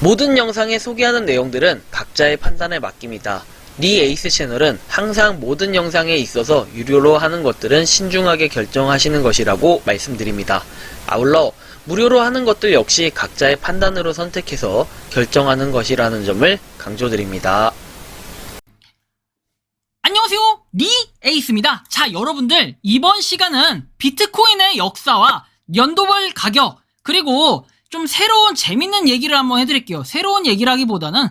모든 영상에 소개하는 내용들은 각자의 판단에 맡깁니다. 니 에이스 채널은 항상 모든 영상에 있어서 유료로 하는 것들은 신중하게 결정하시는 것이라고 말씀드립니다. 아울러 무료로 하는 것들 역시 각자의 판단으로 선택해서 결정하는 것이라는 점을 강조드립니다. 안녕하세요, 니 에이스입니다. 자, 여러분들, 이번 시간은 비트코인의 역사와 연도별 가격, 그리고 좀 새로운 재밌는 얘기를 한번 해드릴게요. 새로운 얘기라기보다는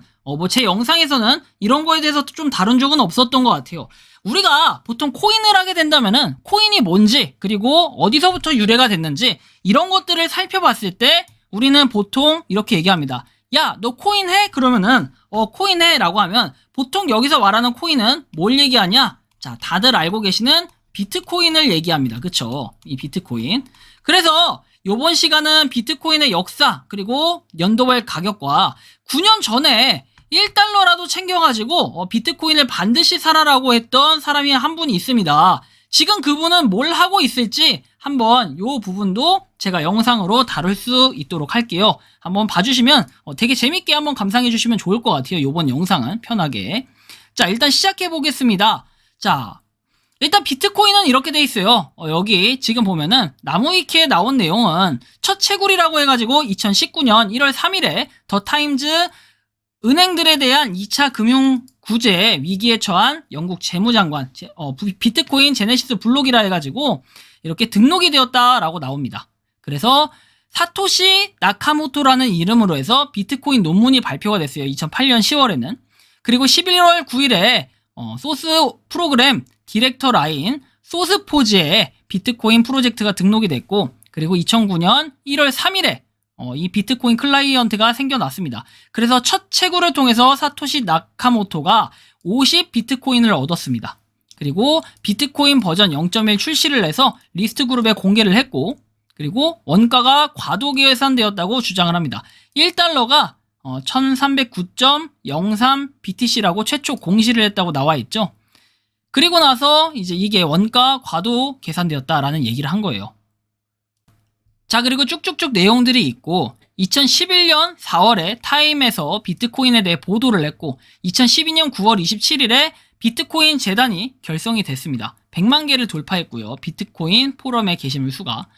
제 영상에서는 이런 거에 대해서 좀 다룬 적은 없었던 것 같아요. 우리가 보통 코인을 하게 된다면은 코인이 뭔지, 그리고 어디서부터 유래가 됐는지 이런 것들을 살펴봤을 때 우리는 보통 이렇게 얘기합니다. 야, 너 코인 해? 그러면은 코인 해 라고 하면 보통 여기서 말하는 코인은 뭘 얘기하냐? 자, 다들 알고 계시는 비트코인을 얘기합니다. 그쵸? 이 비트코인. 그래서 요번 시간은 비트코인의 역사, 그리고 연도별 가격과 9년 전에 1달러라도 챙겨가지고 비트코인을 반드시 사라라고 했던 사람이 한 분이 있습니다. 지금 그분은 뭘 하고 있을지 한번 요 부분도 제가 영상으로 다룰 수 있도록 할게요. 한번 봐주시면 되게 재밌게 한번 감상해 주시면 좋을 것 같아요. 요번 영상은 편하게. 자, 일단 시작해 보겠습니다. 자, 일단 비트코인은 이렇게 돼 있어요. 여기 지금 보면은 나무위키에 나온 내용은 첫 채굴이라고 해가지고 2019년 1월 3일에 더 타임즈 은행들에 대한 2차 금융 구제 위기에 처한 영국 재무장관 비트코인 제네시스 블록이라 해가지고 이렇게 등록이 되었다라고 나옵니다. 그래서 사토시 나카모토라는 이름으로 해서 비트코인 논문이 발표가 됐어요. 2008년 10월에는. 그리고 11월 9일에 소스 프로그램 디렉터 라인 소스포즈에 비트코인 프로젝트가 등록이 됐고, 그리고 2009년 1월 3일에 이 비트코인 클라이언트가 생겨났습니다. 그래서 첫 채굴을 통해서 사토시 나카모토가 50 비트코인을 얻었습니다. 그리고 비트코인 버전 0.1 출시를 해서 리스트 그룹에 공개를 했고, 그리고 원가가 과도 계산되었다고 주장을 합니다. 1달러가 1309.03 BTC라고 최초 공시를 했다고 나와 있죠. 그리고 나서 이제 이게 원가 과도 계산되었다라는 얘기를 한 거예요. 자, 그리고 쭉쭉쭉 내용들이 있고 2011년 4월에 타임에서 비트코인에 대해 보도를 했고 2012년 9월 27일에 비트코인 재단이 결성이 됐습니다. 100만 개를 돌파했고요. 비트코인 포럼의 게시물 수가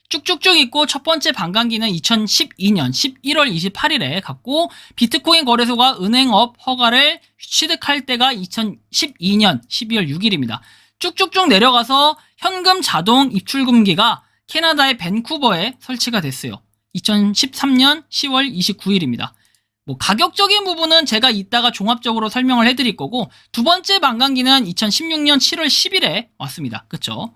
쭉쭉쭉 있고 첫 번째 반감기는 2012년 11월 28일에 갔고 비트코인 거래소가 은행업 허가를 취득할 때가 2012년 12월 6일입니다. 쭉쭉쭉 내려가서 현금 자동 입출금기가 캐나다의 밴쿠버에 설치가 됐어요. 2013년 10월 29일입니다. 가격적인 부분은 제가 이따가 종합적으로 설명을 해드릴 거고 두 번째 반감기는 2016년 7월 10일에 왔습니다. 그쵸?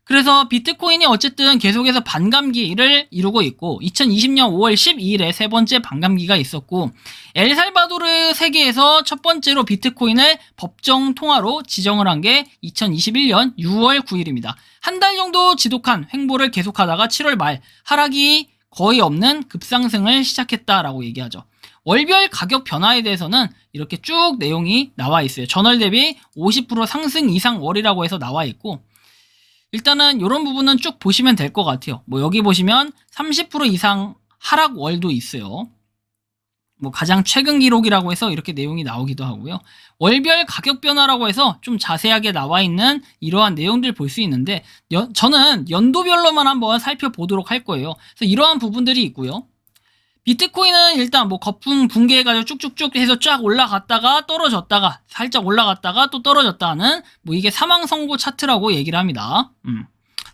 그래서 비트코인이 어쨌든 계속해서 반감기를 이루고 있고 2020년 5월 12일에 세 번째 반감기가 있었고 엘살바도르 세계에서 첫 번째로 비트코인을 법정 통화로 지정을 한 게 2021년 6월 9일입니다. 한 달 정도 지독한 횡보를 계속하다가 7월 말 하락이 거의 없는 급상승을 시작했다라고 얘기하죠. 월별 가격 변화에 대해서는 이렇게 쭉 내용이 나와 있어요. 전월 대비 50% 상승 이상 월이라고 해서 나와 있고 일단은 이런 부분은 쭉 보시면 될 것 같아요. 여기 보시면 30% 이상 하락 월도 있어요. 가장 최근 기록이라고 해서 이렇게 내용이 나오기도 하고요. 월별 가격 변화라고 해서 좀 자세하게 나와 있는 이러한 내용들 볼 수 있는데 저는 연도별로만 한번 살펴보도록 할 거예요. 그래서 이러한 부분들이 있고요. 비트코인은 일단 거품 붕괴해가지고 쭉쭉쭉 해서 쫙 올라갔다가 떨어졌다가 살짝 올라갔다가 또 떨어졌다는 이게 사망 선고 차트라고 얘기를 합니다.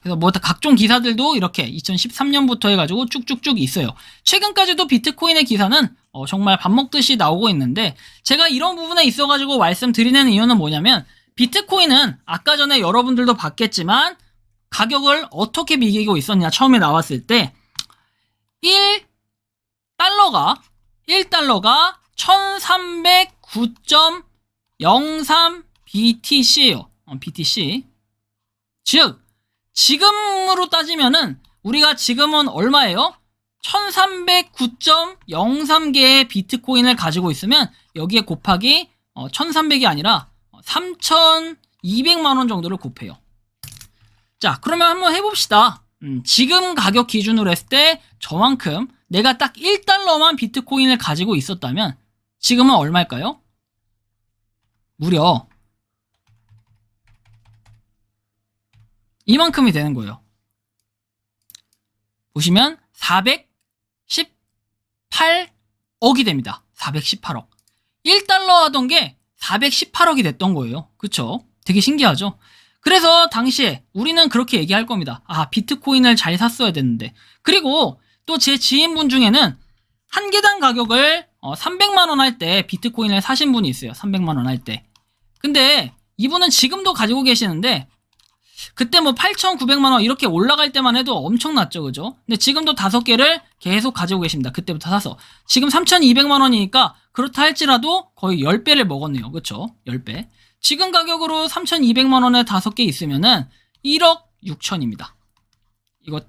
그래서 각종 기사들도 이렇게 2013년부터 해가지고 쭉쭉쭉 있어요. 최근까지도 비트코인의 기사는 정말 밥 먹듯이 나오고 있는데 제가 이런 부분에 있어가지고 말씀드리는 이유는 뭐냐면 비트코인은 아까 전에 여러분들도 봤겠지만 가격을 어떻게 매기고 있었냐 처음에 나왔을 때 1달러가 1309.03 BTC예요. BTC. 즉 지금으로 따지면은 우리가 지금은 얼마예요? 1309.03개의 비트코인을 가지고 있으면 여기에 곱하기 1300이 아니라 3200만 원 정도를 곱해요. 자, 그러면 한번 해봅시다. 지금 가격 기준으로 했을 때 저만큼 내가 딱 1달러만 비트코인을 가지고 있었다면 지금은 얼마일까요? 무려 이만큼이 되는 거예요. 보시면 418억이 됩니다. 418억. 1달러 하던 게 418억이 됐던 거예요. 그쵸? 되게 신기하죠? 그래서 당시에 우리는 그렇게 얘기할 겁니다. 아, 비트코인을 잘 샀어야 됐는데. 그리고 또 제 지인분 중에는 한 개당 가격을 300만원 할 때 비트코인을 사신 분이 있어요. 300만원 할 때. 근데 이분은 지금도 가지고 계시는데 그때 뭐 8,900만원 이렇게 올라갈 때만 해도 엄청났죠. 그죠? 근데 지금도 5개를 계속 가지고 계십니다. 그때부터 사서. 지금 3,200만원이니까 그렇다 할지라도 거의 10배를 먹었네요. 그쵸? 10배. 지금 가격으로 3,200만원에 5개 있으면은 1억 6천입니다. 이거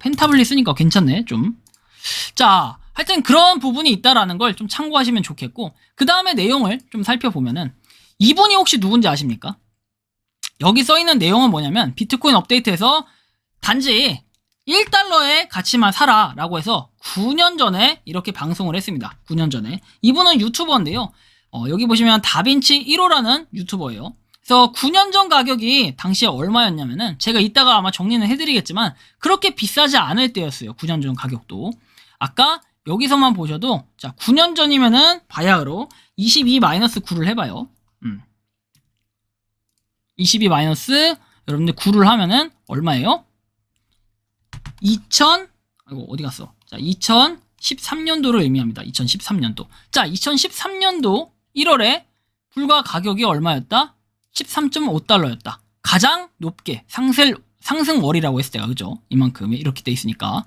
펜타블리 쓰니까 괜찮네. 좀. 자, 하여튼 그런 부분이 있다라는 걸 좀 참고하시면 좋겠고, 그 다음에 내용을 좀 살펴보면은 이분이 혹시 누군지 아십니까? 여기 써있는 내용은 뭐냐면 비트코인 업데이트에서 단지 1달러의 가치만 사라 라고 해서 9년 전에 이렇게 방송을 했습니다. 9년 전에. 이분은 유튜버인데요. 여기 보시면 다빈치 1호라는 유튜버예요. 그래서 9년 전 가격이 당시에 얼마였냐면은 제가 이따가 아마 정리는 해드리겠지만 그렇게 비싸지 않을 때였어요. 9년 전 가격도. 아까 여기서만 보셔도 자 9년 전이면은 바야흐로 22-9를 해봐요. 22 마이너스 여러분들 9를 하면은 얼마예요? 어디 갔어? 자, 2013년도를 의미합니다. 2013년도. 자, 2013년도 1월에 불과 가격이 얼마였다? 13.5달러였다. 가장 높게 상승월이라고 했을 때가 그죠? 이만큼 이렇게 돼 있으니까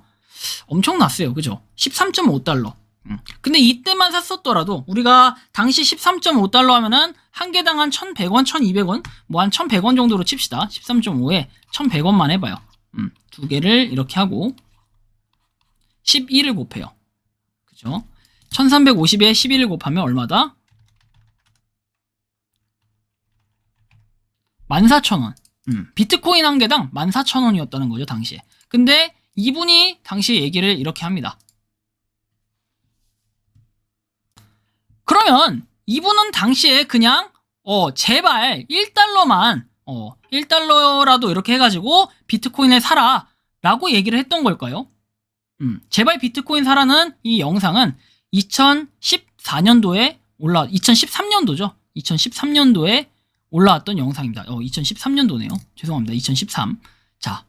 엄청났어요. 그죠? 13.5달러. 근데 이때만 샀었더라도 우리가 당시 13.5달러 하면은 한 개당 한 1,100원, 1,200원, 뭐 한 1,100원 정도로 칩시다. 13.5에 1,100원만 해봐요. 두 개를 이렇게 하고 11을 곱해요. 그죠? 1350에 11을 곱하면 얼마다? 14,000원. 비트코인 한 개당 14,000원이었다는 거죠, 당시에. 근데 이분이 당시 얘기를 이렇게 합니다. 그러면 이분은 당시에 그냥 제발 1달러만 1달러라도 이렇게 해가지고 비트코인을 사라 라고 얘기를 했던 걸까요? 제발 비트코인 사라는 이 영상은 2013년도죠. 2013년도에 올라왔던 영상입니다. 2013년도네요. 죄송합니다. 2013. 자,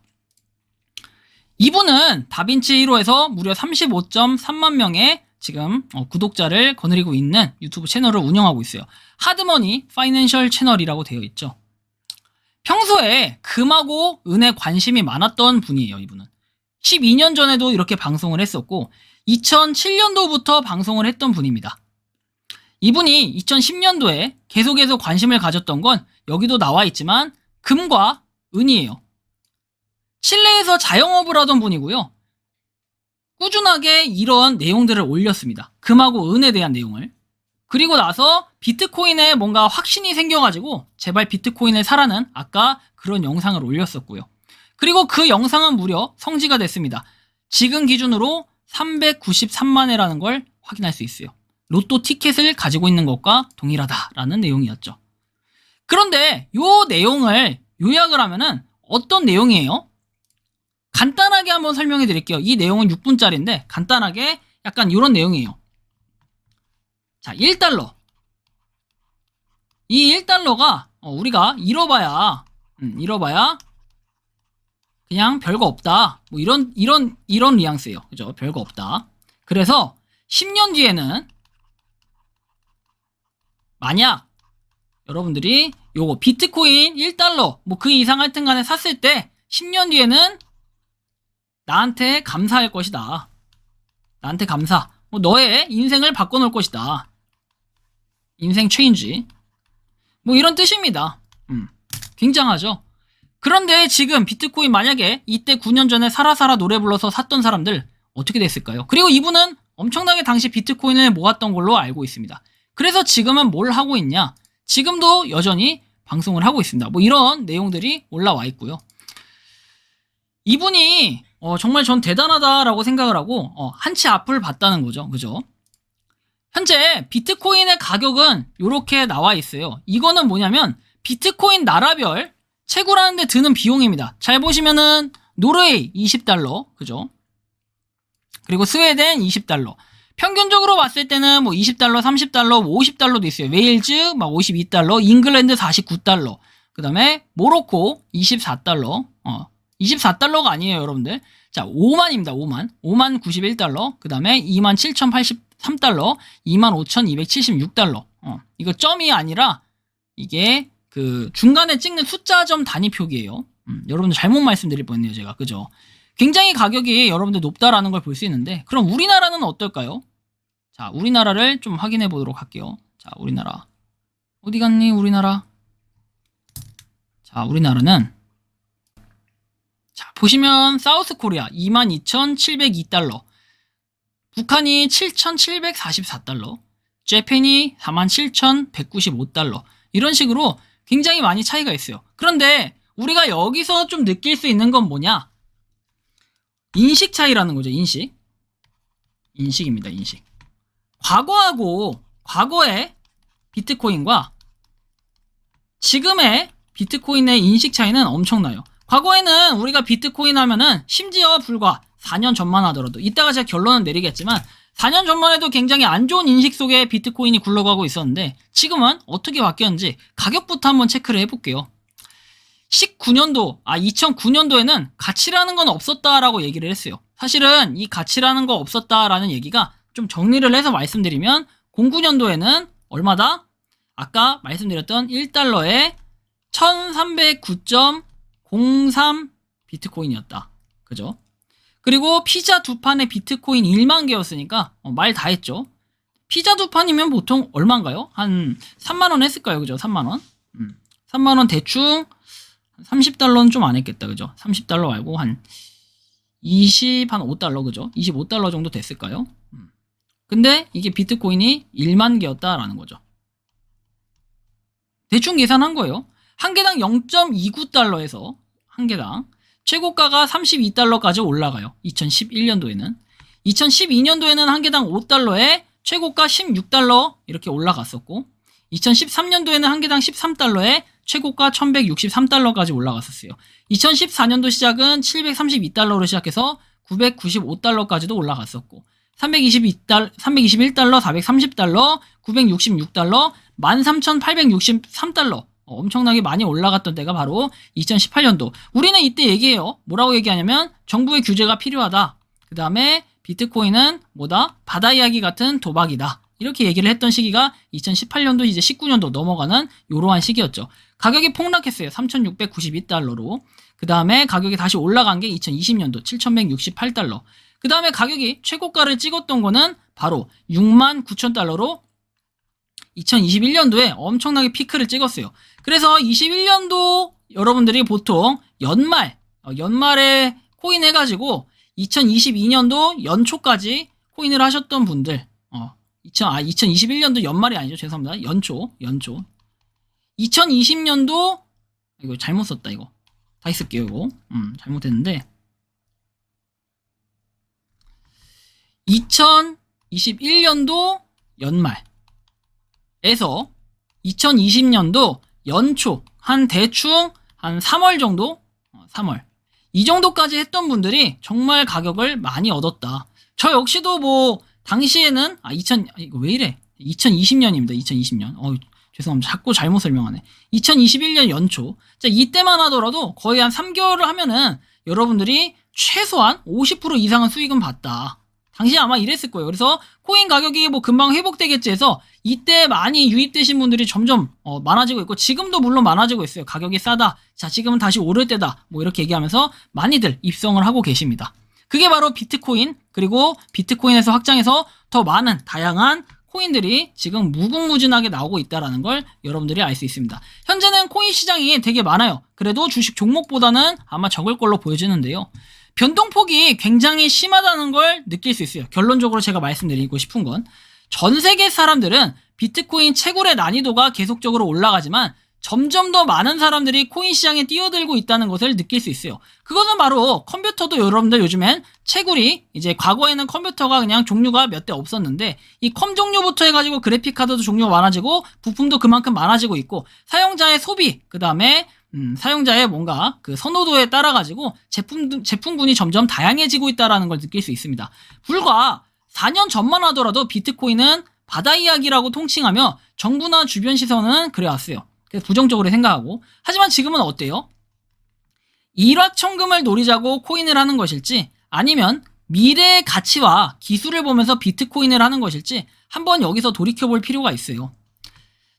이분은 다빈치 1호에서 무려 35.3만 명의 지금 구독자를 거느리고 있는 유튜브 채널을 운영하고 있어요. 하드머니 파이낸셜 채널이라고 되어 있죠. 평소에 금하고 은에 관심이 많았던 분이에요. 이분은 12년 전에도 이렇게 방송을 했었고 2007년도부터 방송을 했던 분입니다. 이분이 2010년도에 계속해서 관심을 가졌던 건 여기도 나와 있지만 금과 은이에요. 칠레에서 자영업을 하던 분이고요. 꾸준하게 이런 내용들을 올렸습니다. 금하고 은에 대한 내용을. 그리고 나서 비트코인에 뭔가 확신이 생겨가지고 제발 비트코인을 사라는 아까 그런 영상을 올렸었고요. 그리고 그 영상은 무려 성지가 됐습니다. 지금 기준으로 393만 회라는 걸 확인할 수 있어요. 로또 티켓을 가지고 있는 것과 동일하다라는 내용이었죠. 그런데 이 내용을 요약을 하면은 어떤 내용이에요? 간단하게 한번 설명해 드릴게요. 이 내용은 6분짜리인데 간단하게 약간 이런 내용이에요. 자, 1달러. 이 1달러가 우리가 잃어봐야 그냥 별거 없다. 뭐 이런 뉘앙스예요. 그죠? 별거 없다. 그래서 10년 뒤에는 만약 여러분들이 요거 비트코인 1달러 뭐 그 이상 하여튼 간에 샀을 때 10년 뒤에는 나한테 감사할 것이다. 나한테 감사. 뭐 너의 인생을 바꿔놓을 것이다. 인생 체인지. 뭐 이런 뜻입니다. 굉장하죠. 그런데 지금 비트코인 만약에 이때 9년 전에 사라사라 노래 불러서 샀던 사람들 어떻게 됐을까요? 그리고 이분은 엄청나게 당시 비트코인을 모았던 걸로 알고 있습니다. 그래서 지금은 뭘 하고 있냐? 지금도 여전히 방송을 하고 있습니다. 뭐 이런 내용들이 올라와 있고요. 이분이 정말 전 대단하다라고 생각을 하고 한 치 앞을 봤다는 거죠. 그죠? 현재 비트코인의 가격은 이렇게 나와 있어요. 이거는 뭐냐면 비트코인 나라별 채굴하는 데 드는 비용입니다. 잘 보시면은 노르웨이 20달러, 그죠? 그리고 스웨덴 20달러. 평균적으로 봤을 때는 뭐 20달러, 30달러, 뭐 50달러도 있어요. 웨일즈 막 52달러, 잉글랜드 49달러. 그다음에 모로코 24달러. 24달러가 아니에요, 여러분들. 자, 5만입니다. 5만 91달러. 그다음에 27,083달러, 25,276달러. 이거 점이 아니라 이게 그 중간에 찍는 숫자점 단위 표기예요. 여러분들 잘못 말씀드릴 뻔했네요, 제가. 그죠? 굉장히 가격이 여러분들 높다라는 걸 볼 수 있는데, 그럼 우리나라는 어떨까요? 자, 우리나라를 좀 확인해 보도록 할게요. 자, 우리나라. 어디 갔니, 우리나라? 자, 우리나라는 자, 보시면 사우스 코리아 22,702달러, 북한이 7,744달러, 재팬이 47,195달러. 이런 식으로 굉장히 많이 차이가 있어요. 그런데 우리가 여기서 좀 느낄 수 있는 건 뭐냐? 인식 차이라는 거죠. 인식입니다. 인식. 과거의 비트코인과 지금의 비트코인의 인식 차이는 엄청나요. 과거에는 우리가 비트코인 하면은 심지어 불과 4년 전만 하더라도, 이따가 제가 결론은 내리겠지만 4년 전만 해도 굉장히 안 좋은 인식 속에 비트코인이 굴러가고 있었는데, 지금은 어떻게 바뀌었는지 가격부터 한번 체크를 해볼게요. 2009년도에는 가치라는 건 없었다라고 얘기를 했어요. 사실은 이 가치라는 거 없었다라는 얘기가 좀 정리를 해서 말씀드리면, 09년도에는 얼마다? 아까 말씀드렸던 1달러에 1309.03 비트코인이었다. 그죠? 그리고 피자 두 판에 비트코인 1만 개였으니까 말 다 했죠. 피자 두 판이면 보통 얼마인가요? 한 3만원 했을까요? 그죠? 3만원? 3만원 대충 30달러는 좀 안 했겠다. 그죠? 30달러 말고 한 5달러. 그죠? 25달러 정도 됐을까요? 근데 이게 비트코인이 1만 개였다라는 거죠. 대충 계산한 거예요. 한 개당 0.29달러에서 한 개당 최고가가 32달러까지 올라가요. 2011년도에는. 2012년도에는 한 개당 5달러에 최고가 16달러 이렇게 올라갔었고, 2013년도에는 한 개당 13달러에 최고가 1163달러까지 올라갔었어요. 2014년도 시작은 732달러로 시작해서 995달러까지도 올라갔었고, 321달러, 430달러, 966달러, 13,863달러. 엄청나게 많이 올라갔던 때가 바로 2018년도. 우리는 이때 얘기해요. 뭐라고 얘기하냐면 정부의 규제가 필요하다. 그 다음에 비트코인은 뭐다? 바다 이야기 같은 도박이다. 이렇게 얘기를 했던 시기가 2018년도 이제 19년도 넘어가는 이러한 시기였죠. 가격이 폭락했어요. 3,692달러로. 그 다음에 가격이 다시 올라간 게 2020년도 7,168달러. 그 다음에 가격이 최고가를 찍었던 거는 바로 69,000달러로 2021년도에 엄청나게 피크를 찍었어요. 그래서 21년도 여러분들이 보통 연말에 코인 해가지고 2022년도 연초까지 코인을 하셨던 분들, 2021년도 연말이 아니죠. 죄송합니다. 연초. 2020년도, 이거 잘못 썼다, 이거. 다시 쓸게요, 이거. 잘못했는데. 2021년도 연말에서 2020년도 연초, 대충 한 3월 정도? 3월. 이 정도까지 했던 분들이 정말 가격을 많이 얻었다. 저 역시도 뭐, 당시에는, 이거 왜 이래? 2020년입니다. 2020년. 죄송합니다. 자꾸 잘못 설명하네. 2021년 연초. 자, 이때만 하더라도 거의 한 3개월을 하면은 여러분들이 최소한 50% 이상은 수익은 봤다. 당시 아마 이랬을 거예요. 그래서 코인 가격이 뭐 금방 회복되겠지 해서 이때 많이 유입되신 분들이 점점 많아지고 있고, 지금도 물론 많아지고 있어요. 가격이 싸다. 자, 지금은 다시 오를 때다. 뭐 이렇게 얘기하면서 많이들 입성을 하고 계십니다. 그게 바로 비트코인, 그리고 비트코인에서 확장해서 더 많은 다양한 코인들이 지금 무궁무진하게 나오고 있다는 걸 여러분들이 알 수 있습니다. 현재는 코인 시장이 되게 많아요. 그래도 주식 종목보다는 아마 적을 걸로 보여지는데요. 변동폭이 굉장히 심하다는 걸 느낄 수 있어요. 결론적으로 제가 말씀드리고 싶은 건, 전 세계 사람들은 비트코인 채굴의 난이도가 계속적으로 올라가지만 점점 더 많은 사람들이 코인 시장에 뛰어들고 있다는 것을 느낄 수 있어요. 그것은 바로 컴퓨터도 여러분들 요즘엔 채굴이 이제 과거에는 컴퓨터가 그냥 종류가 몇 대 없었는데 이 컴 종류부터 해가지고 그래픽 카드도 종류가 많아지고 부품도 그만큼 많아지고 있고 사용자의 소비 그 다음에 사용자의 뭔가 그 선호도에 따라 가지고 제품군이 점점 다양해지고 있다라는 걸 느낄 수 있습니다. 불과 4년 전만 하더라도 비트코인은 바다 이야기라고 통칭하며 정부나 주변 시선은 그래왔어요. 그래서 부정적으로 생각하고. 하지만 지금은 어때요? 일확천금을 노리자고 코인을 하는 것일지 아니면 미래의 가치와 기술을 보면서 비트코인을 하는 것일지 한번 여기서 돌이켜볼 필요가 있어요.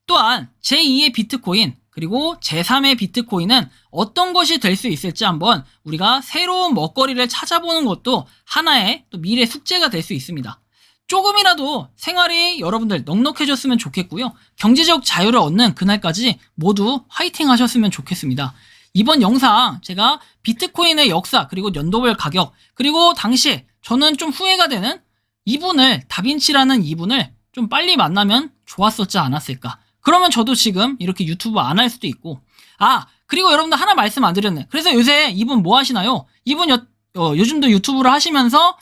또한 제2의 비트코인 그리고 제3의 비트코인은 어떤 것이 될 수 있을지 한번 우리가 새로운 먹거리를 찾아보는 것도 하나의 또 미래 숙제가 될 수 있습니다. 조금이라도 생활이 여러분들 넉넉해졌으면 좋겠고요. 경제적 자유를 얻는 그날까지 모두 화이팅 하셨으면 좋겠습니다. 이번 영상 제가 비트코인의 역사 그리고 연도별 가격 그리고 당시에 저는 좀 후회가 되는 이분을 다빈치라는 이분을 좀 빨리 만나면 좋았었지 않았을까. 그러면 저도 지금 이렇게 유튜브 안 할 수도 있고. 그리고 여러분들 하나 말씀 안 드렸네. 그래서 요새 이분 뭐 하시나요? 이분 요즘도 유튜브를 하시면서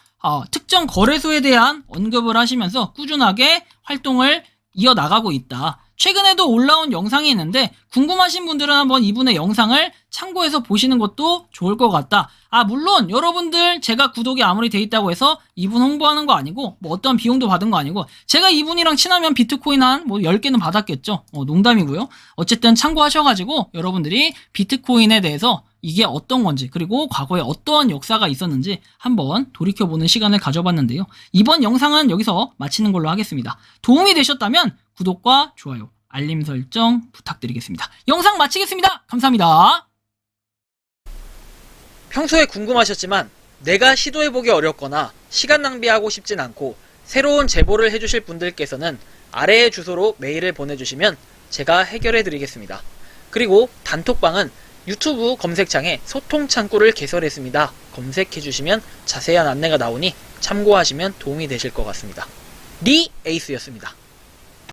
특정 거래소에 대한 언급을 하시면서 꾸준하게 활동을 이어나가고 있다. 최근에도 올라온 영상이 있는데 궁금하신 분들은 한번 이분의 영상을 참고해서 보시는 것도 좋을 것 같다. 물론 여러분들 제가 구독이 아무리 돼 있다고 해서 이분 홍보하는 거 아니고 뭐 어떤 비용도 받은 거 아니고 제가 이분이랑 친하면 비트코인 한 뭐 10개는 받았겠죠. 농담이고요. 어쨌든 참고하셔가지고 여러분들이 비트코인에 대해서 이게 어떤 건지 그리고 과거에 어떠한 역사가 있었는지 한번 돌이켜보는 시간을 가져봤는데요. 이번 영상은 여기서 마치는 걸로 하겠습니다. 도움이 되셨다면 구독과 좋아요, 알림 설정 부탁드리겠습니다. 영상 마치겠습니다. 감사합니다. 평소에 궁금하셨지만 내가 시도해보기 어렵거나 시간 낭비하고 싶진 않고 새로운 제보를 해주실 분들께서는 아래의 주소로 메일을 보내주시면 제가 해결해드리겠습니다. 그리고 단톡방은 유튜브 검색창에 소통 창구를 개설했습니다. 검색해주시면 자세한 안내가 나오니 참고하시면 도움이 되실 것 같습니다. 리 에이스였습니다.